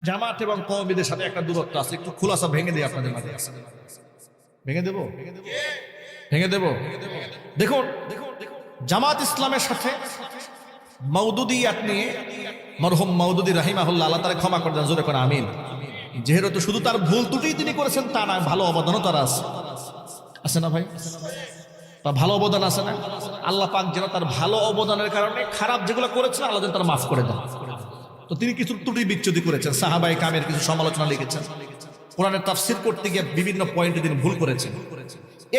জামাত এবং কওমিদের সাথে একটা দূরত্ব আছে, একটু খোলাসা ভেঙে দেই আপনাদের মাঝে। ভেঙে দেব, ভেঙে দেব। দেখুন, জামাত ইসলামের সাথে মওদুদিয়াত নিয়ে মরহুম মওদুদি রাহিমাহুল্লাহ, আল্লাহ তাআলা ক্ষমা করে দেন, জোরে করে আমিন। যেহেতু শুধু তার ভুল ত্রুটি তিনি করেছেন তা না, ভালো অবদানও তার আছে না ভাই? তার ভালো অবদান আছে না? আল্লাহ পাক যেন তার ভালো অবদানের কারণে খারাপ যেগুলো করেছেন আল্লাহ যেন তার মাফ করে দেন। তো তিনি কিছু ত্রুটি বিচ্যুতি করেছেন, সাহাবায়ে কামের কিছু সমালোচনা লিখেছেন, কোরআনের তাফসীর করতে গিয়ে বিভিন্ন পয়েন্টে তিনি ভুল করেছেন।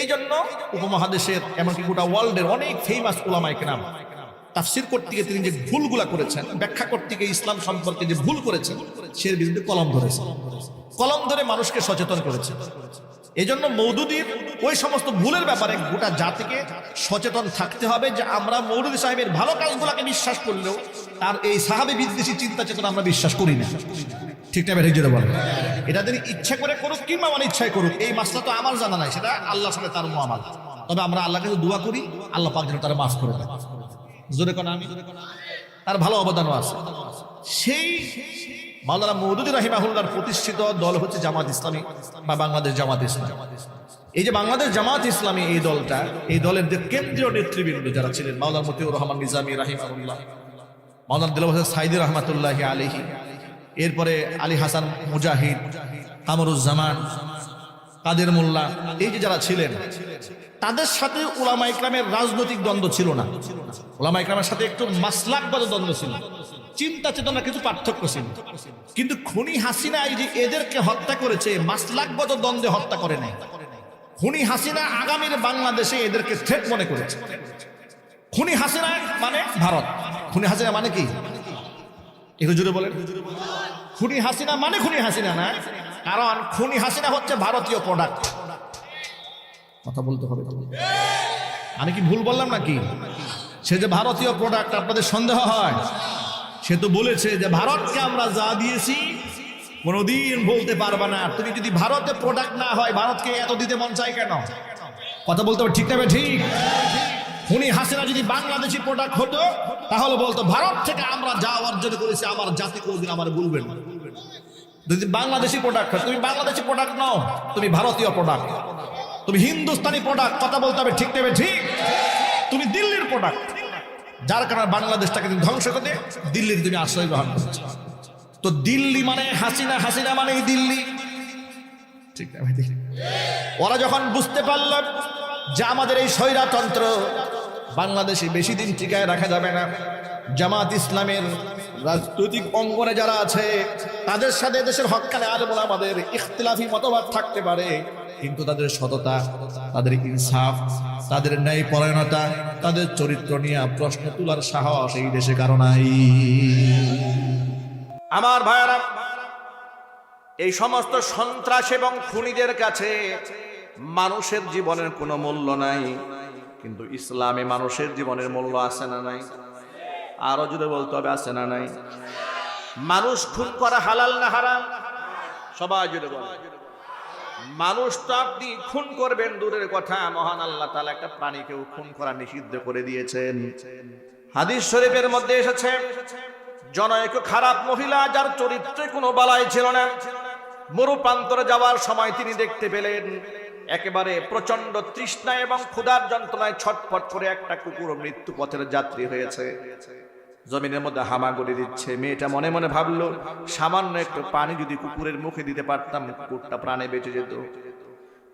এই জন্য উপমহাদেশের এমনকি গোটা ওয়ার্ল্ডের অনেক ফেমাস উলামায়ে কেরাম তাফসীর করতে গিয়ে তিনি যে ভুলগুলা করেছেন, ব্যাখ্যা করতে গিয়ে ইসলাম সম্পর্কে যে ভুল করেছেন, সে বিরুদ্ধে কলম ধরেছেন, কলম ধরে মানুষকে সচেতন করেছেন। এই জন্য মওদুদির ওই সমস্ত ভুলের ব্যাপারে গোটা জাতিকে সচেতন থাকতে হবে যে আমরা মওদুদি সাহেবের ভালো কাজগুলোকে বিশ্বাস করলেও তার এই সাহাবী বিদ্বেষী চিন্তা চেতনা আমরা বিশ্বাস করি না। ঠিক না ভাই? জোরে বলেন। এটা তিনি ইচ্ছা করে করুক কিংবা অনিচ্ছায় করুক, এই মাসলা তো আমার জানা নাই, সেটা আল্লাহর সাথে তার মুআমালা। তবে আমরা আল্লাহর কাছে দোয়া করি আল্লাহ পাক যেন তারা মাফ করে দেয়। জোরে কোন আমি, তার ভালো অবদানও আছে। সেই মাওলানা মওদুদি রাহিমাহুল্লাহর প্রতিষ্ঠিত দল হচ্ছে জামাত ইসলামী বা বাংলাদেশ জামাত ইসলামী। এই যে বাংলাদেশ জামাত ইসলামী এই দলটা, এই দলের যে কেন্দ্রীয় নেতৃবৃন্দ যারা ছিলেন, মাওলানা মতিউর রহমান নিজামী রাহিমাহুল্লাহ, মাওলানা দিলওয়ার হোসেন সাইদি রহমাতুল্লাহি আলাইহি, এরপরে আলী হাসান মুজাহিদ, কামরুজ্জামান, কাদের মোল্লা, এই যে যারা ছিলেন, তাদের সাথে উলামায়ে কেরামের রাজনৈতিক দ্বন্দ্ব ছিল না। উলামায়ে কেরামের সাথে একটু মাসলাকগত দ্বন্দ্ব ছিল, চিন্তা চেতনা কিছু পার্থক্য ছিল। কিন্তু খুনি হাসিনা এই যে এদেরকে হত্যা করেছে, মাসলাকগত দ্বন্দ্বে হত্যা করে নাই। খুনি হাসিনা আগামীর বাংলাদেশে এদেরকে থ্রেট মনে করেছে। খুনি হাসিনা মানে ভারত। খুনি হাসিনা মানে কি? একটু জোরে বলেন। খুনি হাসিনা মানে খুনি হাসিনা না, কারণ খুনি হাসিনা হচ্ছে ভারতীয় প্রোডাক্ট। কথা বলতে হবে। আমি কি ভুল বললাম নাকি? সে যে ভারতীয় প্রোডাক্ট, আপনাদের সন্দেহ হয়? সে তো বলেছে যে ভারতকে আমরা যা দিয়েছি কোনোদিন বলতে পারবে না। তুমি যদি ভারতে প্রোডাক্ট না হয়, ভারতকে এত দিতে মন চায় কেন? কথা বলতে হবে, ঠিক না? ঠিক। খুনি হাসিনা যদি বাংলাদেশি প্রোডাক্ট হতো তাহলে বলতো ভারত থেকে আমরা যা অর্জন করেছি আমার জাতি কোনোদিন আমার বলবেন না। যদি বাংলাদেশি প্রোডাক্ট হয়, তুমি বাংলাদেশি প্রোডাক্ট নও, তুমি ভারতীয় প্রোডাক্ট, তুমি হিন্দুস্তানি প্রোডাক্ট। কথা বলতে হবে, ঠিক না? ঠিক। তুমি দিল্লির প্রোডাক্ট, যার কারণে বাংলাদেশটাকে তুমি ধ্বংস করতে দিল্লির তুমি আশ্রয় গ্রহণ করছো। তো দিল্লি মানে হাসিনা, হাসিনা মানে দিল্লি, ঠিক না? ওরা যখন বুঝতে পারল যে আমাদের এই স্বৈরতন্ত্র বাংলাদেশে বেশি দিন টিকায় রাখা যাবে না, জামাত ইসলামের রাজনৈতিক অঙ্গনে যারা আছে তাদের সাথে দেশের হক্কানে আলেম ওলামাদের ইখতিলাফি মতবাদ থাকতে পারে, কিন্তু তাদের সততা, তাদের ইনসাফ, তাদের ন্যায়পরায়ণতা, তাদের চরিত্র নিয়ে প্রশ্ন তোলার সাহস এই দেশে কারো নাই। আমার ভাইয়েরা, এই সমস্ত সন্ত্রাস এবং খুনিদের কাছে মানুষের জীবনের কোনো মূল্য নাই, কিন্তু ইসলামে মানুষের জীবনের মূল্য আছে না নাই? আরো যদি বলতে হবে, আছে না নাই? মানুষ খুন করা হালাল না হারাম? সবাই যদি বলে। মানুষ তো আপনি খুন করবেন দূরের কথা, মহান আল্লাহ তাআলা একটা প্রাণীকেও খুন করা নিষিদ্ধ করে দিয়েছেন। হাদিস শরীফের মধ্যে এসেছে, জনৈক খারাপ মহিলা যার চরিত্রে কোনো বালাই ছিল না, মরু প্রান্তরে যাওয়ার সময় তিনি দেখতে পেলেন একেবারে প্রচন্ড তৃষ্ণা এবং ক্ষুধার যন্ত্রণায় ছটফট করে একটা কুকুর মৃত্যু পথের যাত্রী হয়েছে, জমিনের মধ্যে হামাগুড়ি দিচ্ছে। মেয়েটা মনে মনে ভাবলো, সামান্য একটু পানি যদি কুকুরের মুখে দিতে পারতাম, কুকুরটা প্রাণে বেঁচে যেত।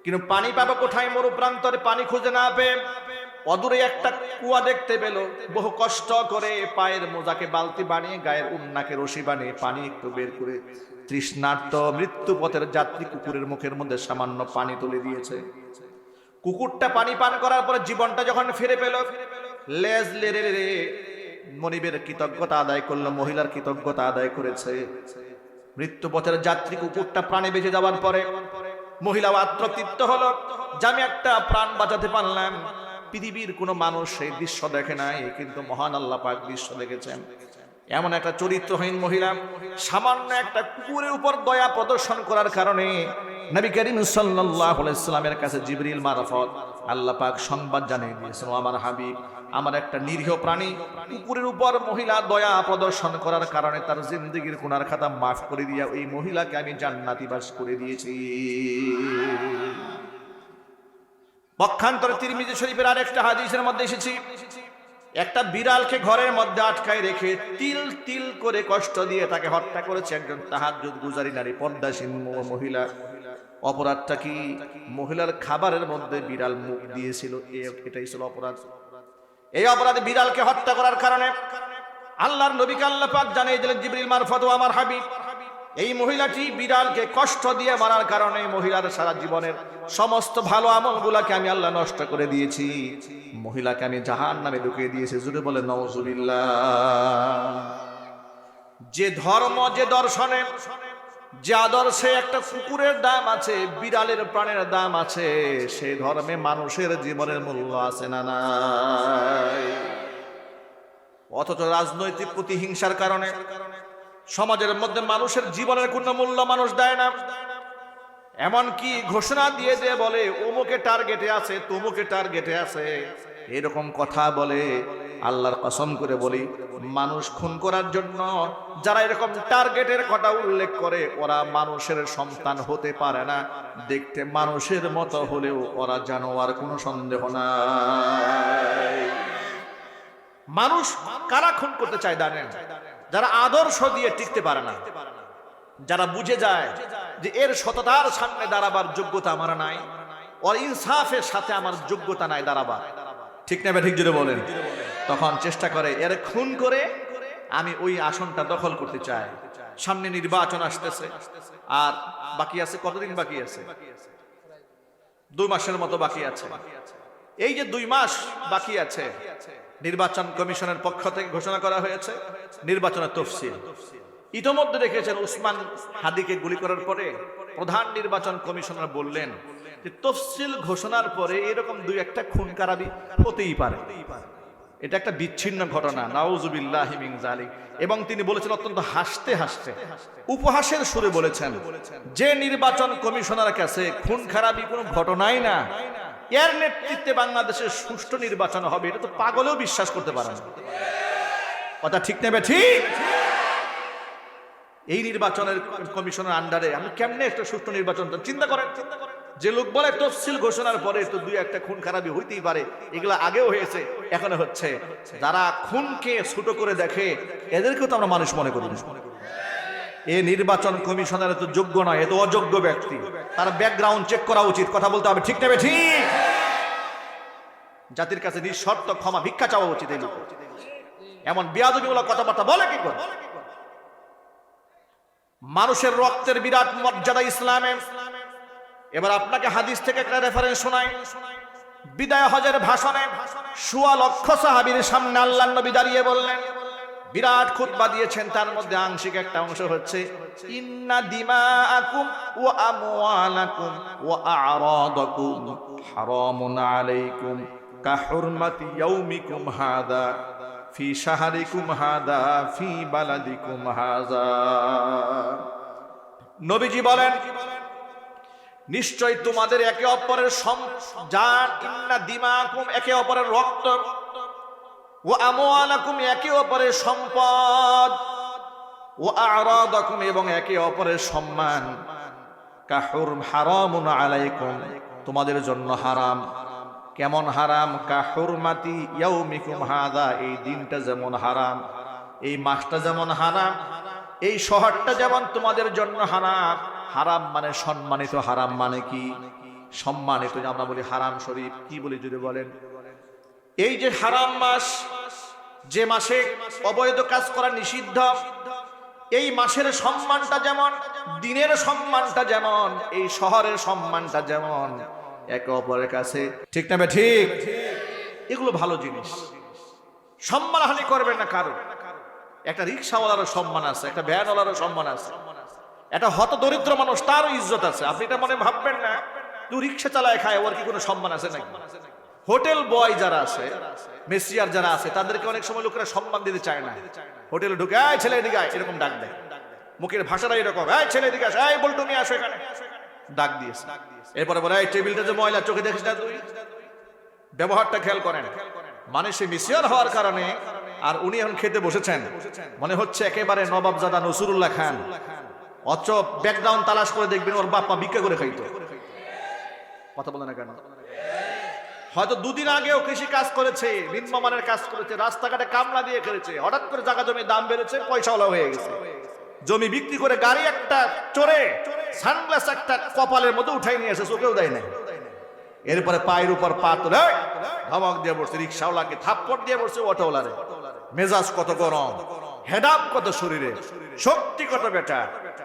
কিন্তু পানি পাবো কোথায়? মরু প্রান্তরে পানি খুঁজে না পেয়ে অদূরে একটা কুয়া দেখতে পেল। বহু কষ্ট করে পায়ের মোজাকে বালতি বানিয়ে, গায়ের উন্নাকে রশি বানিয়ে পানি একটু বের করে তৃষ্ণার্ত মৃত্যু পথের যাত্রী কুকুরের মুখের মধ্যে সামান্য পানি তুলে দিয়েছে। কুকুরটা পানি পান করার পরে জীবনটা যখন ফিরে পেল, লেজ লেরে রে মনিবের কৃতজ্ঞতা আদায় করলো, মহিলার কৃতজ্ঞতা আদায় করেছে। মৃত্যু পথের যাত্রী কুকুরটা প্রাণে বেঁচে যাওয়ার পরে মহিলা আত্মতৃপ্ত হলো যে আমি একটা প্রাণ বাঁচাতে পারলাম। পৃথিবীর কোনো মানুষ সেই দৃশ্য দেখে নাই, কিন্তু মহান আল্লাহ পাক দৃশ্য দেখেছেন। এমন একটা চরিত্রহীন মহিলা সামান্য একটা কুকুরের উপর দয়া প্রদর্শন করার কারণে নবী করিম সাল্লাল্লাহু আলাইহি ওয়াসাল্লামের কাছে জিবরিল মারফত আল্লাহ পাক সংবাদ জানিয়ে দিয়েছেন, আমার হাবিব আমার একটা নিরীহ প্রাণী কুকুরের উপর মহিলা দয়া প্রদর্শন করার কারণে তার জিন্দেগির গুনার খাতা মাফ করে দিয়া ওই মহিলাকে আমি জান্নাতি বাস করে দিয়েছি। পক্ষান্তরে তিরমিজি শরীফের আরেকটা হাদিসের মধ্যে এসেছি, একটা বিড়ালকে ঘরের মধ্যে আটকায় রেখে তিল তিল করে কষ্ট দিয়ে তাকে হত্যা করেছে একজন তাহাজ্জুদ গুজারি নারী, পর্দাসীন মহিলা। অপরাধটা কি? মহিলার খাবারের মধ্যে বিড়াল মুখ দিয়েছিল, এটাই ছিল অপরাধ। এই অপরাধে বিড়ালকে হত্যা করার কারণে আল্লাহর নবীকে আল্লাহ পাক জানিয়ে দিলেন জিবরিল মারফত, ও আমার হাবিব, এই মহিলাটি বিড়ালকে কষ্ট দিয়ে মারার কারণে মহিলার সারা জীবনের সমস্ত ভালো আমলগুলাকে আমি আল্লাহ নষ্ট করে দিয়েছি, মহিলাকে আমি জাহান্নামে ঢুকিয়ে দিয়েছি। জোরে বলে নাউজুবিল্লাহ। যে ধর্ম, যে দর্শনে, যে আদর্শে একটা কুকুরের দাম আছে, বিড়ালের প্রাণের দাম আছে, সেই ধর্মে মানুষের জীবনের মূল্য আছে না নাই? অথচ রাজনৈতিক প্রতিহিংসার কারণে সমাজের মধ্যে মানুষের জীবনের কোনো মূল্য মানুষ দেয় না। এমনকি ঘোষণা দিয়ে দিয়ে বলে অমুকে টার্গেটে আছে, তমুকে টার্গেটে আছে, এরকম কথা বলে। আল্লাহর কসম করে বলি, মানুষ খুন করার জন্য যারা এরকম টার্গেটের কথা উল্লেখ করে ওরা মানুষের সন্তান হতে পারে না। দেখতে মানুষের মতো হলেও ওরা জানোয়ার, কোনো সন্দেহ নাই। মানুষ কারা খুন করতে চায় জানেন? যারা আদর্শ দিয়ে টিকতে পারে না, যারা বুঝে যায় যে এর সততার সামনে দাঁড়াবার যোগ্যতা আমার নাই, ওর ইনসাফের সাথে আমার যোগ্যতা নাই দাঁড়াবার, ঠিক না? ঠিক জুড়ে বলেন। তখন চেষ্টা করে এর খুন করে আমি ওই আসনটা দখল করতে চাই। সামনে নির্বাচন আসতেছে, আর বাকি আছে কতদিন? বাকি আছে 2 মাসের মতো বাকি আছে। এই যে 2 মাস বাকি আছে, নির্বাচন কমিশনের পক্ষ থেকে ঘোষণা করা হয়েছে নির্বাচনের তফসিল। ইতোমধ্যে দেখেছেন উসমান হাদিকে গুলি করার পরে প্রধান নির্বাচন কমিশনার বললেন যে তফসিল ঘোষণার পরে এরকম 2-1টা খুন খারাপি হতেই পারে, এটা একটা বিচ্ছিন্ন ঘটনা, নাউজুবিল্লাহি মিন যালিক। এবং তিনি বলেছেন অত্যন্ত হাসতে হাসতে, উপহাসের সুরে বলেছেন, যে নির্বাচন কমিশনার কাছে খুন খারাপি কোনো ঘটনাই না, এর নেতৃত্বে বাংলাদেশের সুষ্ঠু নির্বাচন হবে, এটা তো পাগলেও বিশ্বাস করতে পারে না। কথা ঠিক নেবে? ঠিক। এই নির্বাচনের কমিশনের আন্ডারে আমি কেমনে একটা সুষ্ঠু নির্বাচন? চিন্তা করেন। যে লোক বলে তফসিল ঘোষণার পরে তো 2-1টা খুন খারাপি হইতেই পারে, এগুলা আগেও হয়েছে, এখনো হচ্ছে। যারা খুনকে ছোট করে দেখে এদেরকেও তো আমরা মানুষ মনে করি না। এই নির্বাচন কমিশনের তো যোগ্য নয়, এ তো অযোগ্য ব্যক্তি, তার ব্যাকগ্রাউন্ড চেক করা উচিত। কথা বলতে হবে, ঠিক নেবে? ঠিক। জাতির কাছে নিঃশর্ত ক্ষমা ভিক্ষা চাওয়া উচিত। এই লোক এমন বেয়াদবিমূলক কথাবার্তা বলে কি করে? মানুষের রক্তের বিরাট মর্যাদা ইসলামে। এবার আপনাকে হাদিস থেকে একটা রেফারেন্স শোনাই। বিদায় হজের ভাষণে 1.25 লক্ষ সাহাবীর সামনে আল্লাহর নবী দাঁড়িয়ে বললেন, বিরাট খুতবা দিয়েছেন, তার মধ্যে আংশিক একটা অংশ হচ্ছে ইন্না দিমাআকুম ওয়া আমওয়ালাকুম ওয়া আ'রাদাকুম হারামুন আলাইকুম কা হুরমাতি ইয়াউমিকুম হাযা ফি শাহরিকুম হাযা ফি বালাদিকুম হাযা। নবীজি বলেন, নিশ্চয় তোমাদের একে অপরের জান, ইন্না দিমাকুম একে অপরের রক্ত, ও আমওয়ালাকুম একে অপরের সম্পদ, ও আ'রাদাকুম এবং একে অপরের সম্মান, হারামুন আলাইকুম তোমাদের জন্য হারাম। কেমন হারাম? কা হুরমাতি ইয়াউমিকুম হাযা এই দিনটা যেমন হারাম, এই মাসটা যেমন হারাম, এই শহরটা যেমন তোমাদের জন্য হারাম। হারাম মানে সম্মানিত, হারাম মানে কি? সম্মানিত। আমরা বলি হারাম শরীফ, কি বলি যদি বলেন? এই যে হারাম মাস, যে মাসে অবৈধ কাজ করা নিষিদ্ধ, এই মাসের সম্মানটা যেমন, দিনের সম্মানটা যেমন, এই শহরের সম্মানটা যেমন একে অপরের কাছে, ঠিক না? ঠিক। এগুলো ভালো জিনিস, সম্মানহানি করবেন না কারো। একটা রিক্সাওয়ালারও সম্মান আছে, একটা ভ্যানওয়ালারও সম্মান আছে, একটা হত দরিদ্র মানুষ তারও ইজ্জত আছে। আপনি এটা মনে ভাববেন না তুই রিক্সা চালায় খায় ওর কি কোনো সম্মান আছে নাকি? হোটেল বয় যারা আছে, মেসিয়ার যারা আছে, তাদেরকে অনেক সময় লোকেরা সম্মান দিতে চায় না। হোটেলে ঢুকে এই ছেলে এদিকে আয়, এরকম ডাক দেয়, মুখের ভাষাটা এরকম, এই ছেলে এদিকে আসো, এই বল্টু নিয়ে আসো এখানে, ডাক দিয়েছে। এরপরে বলে এই টেবিলটা যে ময়লা, চোখে দেখিস না তুই? ব্যবহারটা খেয়াল করেন। মানে সে মিসিয়ার হওয়ার কারণে, আর উনি এখন খেতে বসেছেন, মনে হচ্ছে একেবারে নবাবজাদা নসরুল্লাহ খান। অথচ ব্যাকগ্রাউন্ড তালাশ করে দেখবেন ওর বাপ্পা ভিক্ষা করে খাইতো। কথা বলে না কেন? হয়তো দুদিন আগেও কৃষি কাজ করেছে, নিম্নমানের কাজ করেছে, রাস্তাঘাটে কামলা দিয়ে খেলেছে, হঠাৎ করে জায়গা জমির দাম বেড়েছে, পয়সাওয়ালা হয়ে গেছে, জমি বিক্রি করে গাড়ি একটা চড়ে সানগ্লাস একটা কপালের মধ্যে উঠাই নিয়ে এসে চোখেও দেয় না। এরপরে পায়ের উপর পা তুলে ধমক দিয়ে বসছে, রিক্সাওয়ালাকে থাপ্পড় দিয়ে বসছে, অটোওয়ালারে। মেজাজ কত গরম, হেডাম কত শরীরে, শক্তি কত বেটা।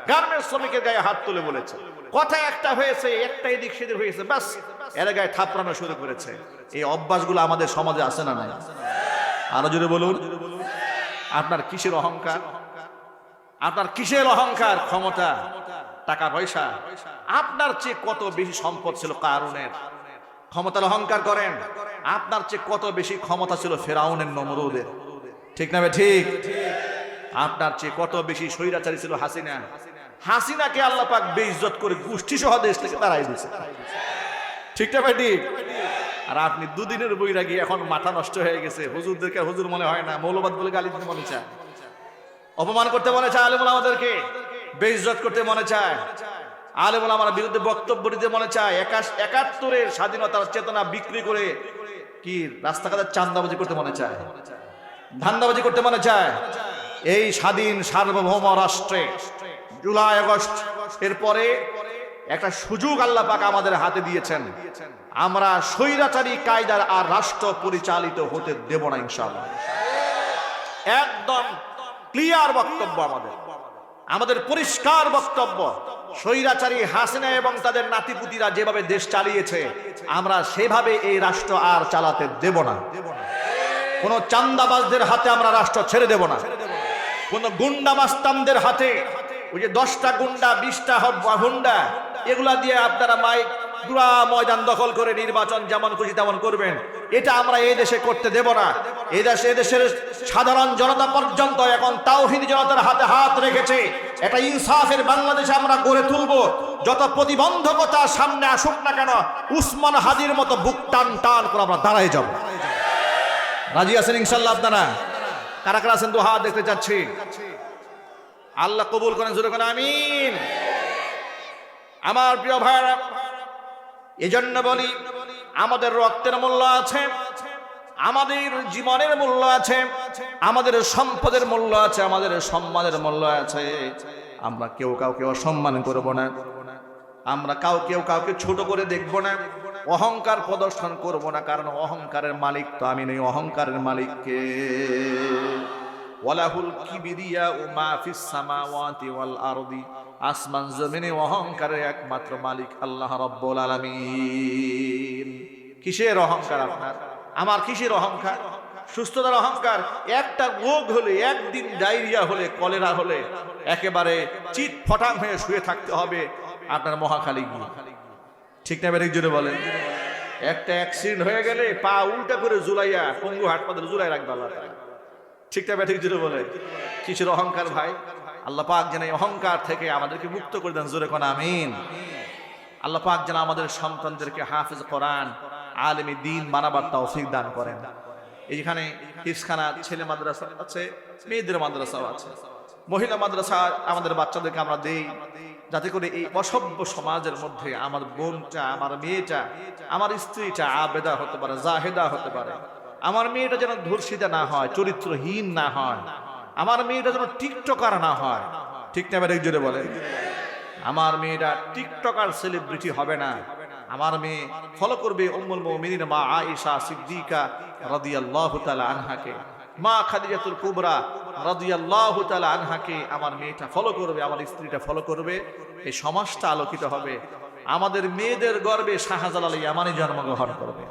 গার্মেন্টস শ্রমিকের গায়ে হাত তুলে বলেছে, কথা একটা হয়েছে, একটা এদিক সেদিক হয়েছে, বাস এর গায়ে থাপড়ানো শুরু করেছে। এই অভ্যাসগুলো আমাদের সমাজে আছে না নাই? আরো জোরে বলুন। আপনার কিসের অহংকার? আপনার কিসের অহংকার? ক্ষমতা, টাকা পয়সা। আপনার চেয়ে কত বেশি সম্পদ ছিল কারুনের, ক্ষমতার অহংকার করেন। আপনার চেয়ে কত বেশি ক্ষমতা ছিল ফেরাউনের, নমরুদের, ঠিক না ভাই? ঠিক। আপনার চেয়ে কত বেশি স্বৈরাচারী ছিল হাসিনা। হাসিনাকে আল্লাহ পাক বেইজ্জত করে গোষ্ঠী সহ দেশ থেকে তাড়াই দিয়েছে, ঠিক না ভাই? ঠিক। আর আপনি দুদিনের বৈরাগী, এখন মাথা নষ্ট হয়ে গেছে। হুজুরদেরকে হুজুর মনে হয় না, মৌলবাদ বলে গালি দিতে মনে চায়, অপমান করতে মনে চায়, আলেম ওলামাদেরকে বেইজ্জত করতে মনে চায়, আলেম ওলামার বিরুদ্ধে বক্তব্য দিতে মনে চায়। ৭১-এর স্বাধীনতার চেতনা বিক্রি করে কি রাস্তাঘাটে চাঁদাবাজি করতে মনে চায়, ধান্দাবাজি করতে মনে চায়। এই স্বাধীন সার্বভৌম রাষ্ট্রে জুলাই আগস্ট এরপরে একটা সুযোগ আল্লাহ পাক আমাদের হাতে দিয়েছেন। আমরা স্বৈরাচারী কায়দার আর রাষ্ট্র পরিচালিত হতে দেব না ইনশাআল্লাহ। একদম ক্লিয়ার বক্তব্য আমাদের পরিষ্কার বক্তব্য। স্বৈরাচারী হাসিনা এবং তাদের নাতিপুতিরা যেভাবে দেশ চালিয়েছে, আমরা সেভাবে এই রাষ্ট্র আর চালাতে দেব না। কোন চান্দাবাজদের হাতে আমরা রাষ্ট্র ছেড়ে দেব না। কোন গুন্ডা মাস্তানদের হাতে, ওই যে 10টা গুন্ডা 20টা হুন্ডা, এগুলা দিয়ে আপনারা পুরা ময়দান দখল করে নির্বাচন যেমন খুশি তেমন করবেন, এটা আমরা এই দেশে করতে দেব না। এদেশের সাধারণ জনতা পর্যন্ত এখন তাওহীদ জনতার হাতে হাত রেখেছে। এটা ইনসাফের বাংলাদেশে আমরা গড়ে তুলব। যত প্রতিবন্ধকতা সামনে আসুক না কেন, উসমান হাদির মতো বুক টান টান করে আমরা দাঁড়ায় যাব। রাজি আছেন ইনশাআল্লাহ? আপনারা কারা কারা আছেন? দুহাত দেখতে চাচ্ছি। আল্লাহ কবুল করেন, জোরে করেন আমিন। আমার প্রিয় ভাইরা, এজন্য বলি, আমাদের রক্তের মূল্য আছে, আমাদের জীবনের মূল্য আছে, আমাদের সম্পদের মূল্য আছে, আমাদের সম্মানের মূল্য আছে। আমরা কেউ কাউকে অসম্মান করব না, আমরা কেউ কাউকে ছোট করে দেখব না, অহংকার প্রদর্শন করব না। কারণ অহংকারের মালিক তো আমি নই, অহংকারের মালিক কে? ওয়ালাহুল কিবরিয়া মা ফিস সামাওয়াতি ওয়াল আরদি, আসমান জমিনে অহংকারের একমাত্র মালিক আল্লাহ রাব্বুল আলামিন। কিসের অহংকার আপনার? আমার কিসের অহংকার? সুস্থতার অহংকার। একটা রোগ হলে, একদিন ডায়রিয়া হলে, কলেরা হলে একেবারে চিৎ ফটাং হয়ে শুয়ে থাকতে হবে আপনার মহাখালী গিয়ে, ঠিক না? বেরিক জুড়ে বলেন। একটা অ্যাক্সিডেন্ট হয়ে গেলে পা উল্টা করে ঝুলাইয়া পঙ্গু হাসপাতালে ঝুলাই রাখবে আল্লাহ তাআলা, ঠিক না? বেরিক জুড়ে বলে। কিসের অহংকার ভাই? আল্লাহ পাক যেন এই অহংকার থেকে আমাদেরকে মুক্ত করে দেন, জোরে কোন আমিন। আল্লাহ পাক যেন আমাদের সন্তানদেরকে হাফেজ কোরআন, আলেমে দ্বীন বানাবার তৌফিক দান করেন। এইখানে হিফজখানা, ছেলে মাদ্রাসা আছে, মেয়েদের মাদ্রাসাও আছে, মহিলা মাদ্রাসা আমাদের বাচ্চাদেরকে আমরা দেই, যাতে করে এই অসভ্য সমাজের মধ্যে আমার বোনটা, আমার মেয়েটা, আমার স্ত্রীটা আবেদা হতে পারে, জাহেদা হতে পারে। আমার মেয়েটা যেন ধর্ষিতা না হয়, চরিত্রহীন না হয়, আমার মেয়েটা যেন টিকটকার না হয়, ঠিক না? এবার একজনে বলে, আমার মেয়েটা টিকটকার সেলিব্রিটি হবে না। আমার মেয়ে ফলো করবে উম্মুল মুমিনিন মা আয়েশা সিদ্দিকা রাদিয়াল্লাহু তাআলা আনহাকে, মা খাদিজাতুল কুবরা রাদিয়াল্লাহু তাআলা আনহাকে আমার মেয়েটা ফলো করবে, আমার স্ত্রীটা ফলো করবে। এই সমাজটা আলোকিত হবে। আমাদের মেয়েদের গর্বে শাহজালাল ইয়ামানি জন্মগ্রহণ করবে,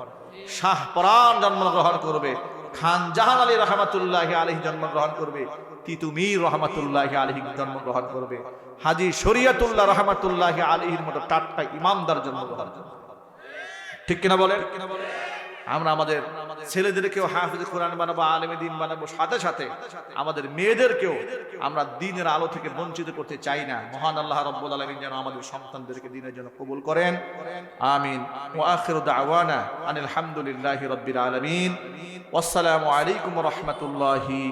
শাহপরান জন্মগ্রহণ করবে, খান জাহান আলী রহমাতুল্লাহি আলাইহি জন্মগ্রহণ করবে, তিতুমীর রহমাতুল্লাহি আলাইহি জন্মগ্রহণ করবে, হাজী শরীয়তুল্লাহ রহমাতুল্লাহি আলাইহির মতো টাটকা ইমামদার জন্মগ্রহণ করবে, ঠিক কিনা বলেন? আমরা আমাদের ছেলেদেরকেও হাফেজ কোরআন বানাবো, আলেমে দ্বীন বানাবো, সাথে সাথে আমাদের মেয়েদেরকেও আমরা দ্বীনের আলো থেকে বঞ্চিত করতে চাই না। মহান আল্লাহ রাব্বুল আলামিন যেন আমাদের সন্তানদেরকে দ্বীনের জন্য কবুল করেন, আমিন। ওয়া আখিরু দাওয়ানা আনিল হামদুলিল্লাহি রাব্বিল আলামিন। ওয়াসসালামু আলাইকুম ওয়া রাহমাতুল্লাহি